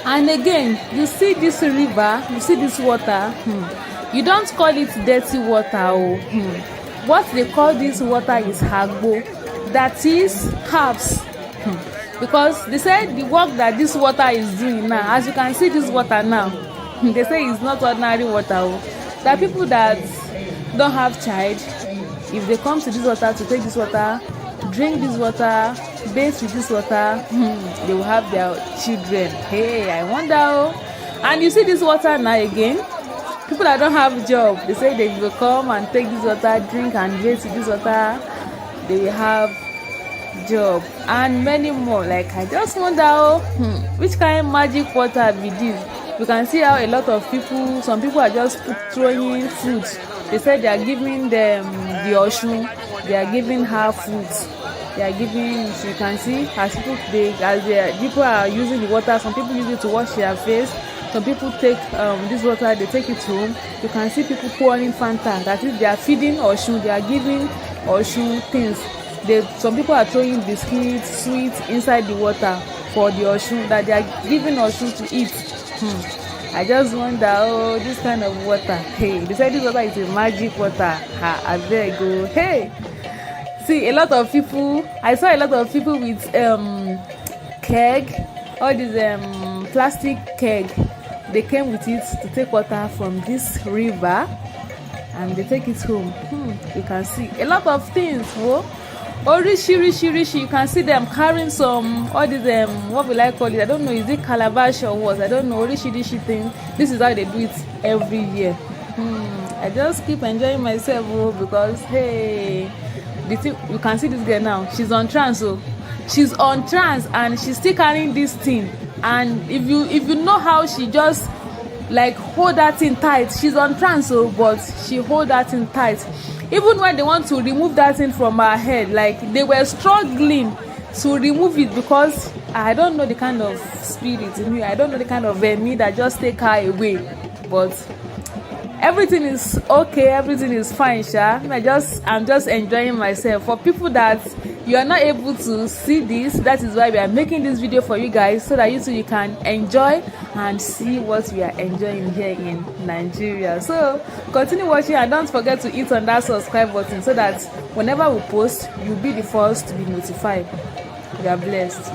And again, you see this river, you see this water, you don't call it dirty water. What they call this water is hagbo, that is herbs. Because they said the work that this water is doing now, as you can see this water now, they say it's not ordinary water. There are people that don't have child. If they come to this water to take this water, drink this water, bathe with this water, they will have their children. Hey, I wonder. And you see this water now again, people that don't have job, they say they will come and take this water, drink and bathe with this water, they will have job, and many more. Like, I just wonder which kind of magic water be this. You can see how a lot of people, some people are just throwing food. They said they are giving them the Osun, they are giving her food, they are giving, so you can see as people are using the water. Some people use it to wash their face, some people take this water, they take it home. You can see people pouring Fanta, that is, they are feeding Osun, they are giving Osun things. Some people are throwing biscuits, sweets inside the water for the Osun, that they are giving Osun to eat. I just wonder, this kind of water. Hey, they said this water is a magic water. I there go. Hey, see a lot of people. I saw a lot of people with keg, all these plastic keg. They came with it to take water from this river, and they take it home. You can see a lot of things. Rishi, you can see them carrying some, all these what will I call it? I don't know, is it calabash or what? I don't know. Rishi thing. This is how they do it every year. I just keep enjoying myself because hey, you can see this girl now. She's on trance, she's on trance and she's still carrying this thing. And if you know how she just like hold that thing tight, she's on trance, but she hold that thing tight. Even when they want to remove that thing from her head, like they were struggling to remove it, because I don't know the kind of spirit in me, I don't know the kind of me that just take her away. But everything is okay, everything is fine, sha. I'm just enjoying myself. For people that you are not able to see this, that is why we are making this video for you guys, so that you can enjoy and see what we are enjoying here in Nigeria. So continue watching and don't forget to hit on that subscribe button, so that whenever we post, you'll be the first to be notified. We are blessed.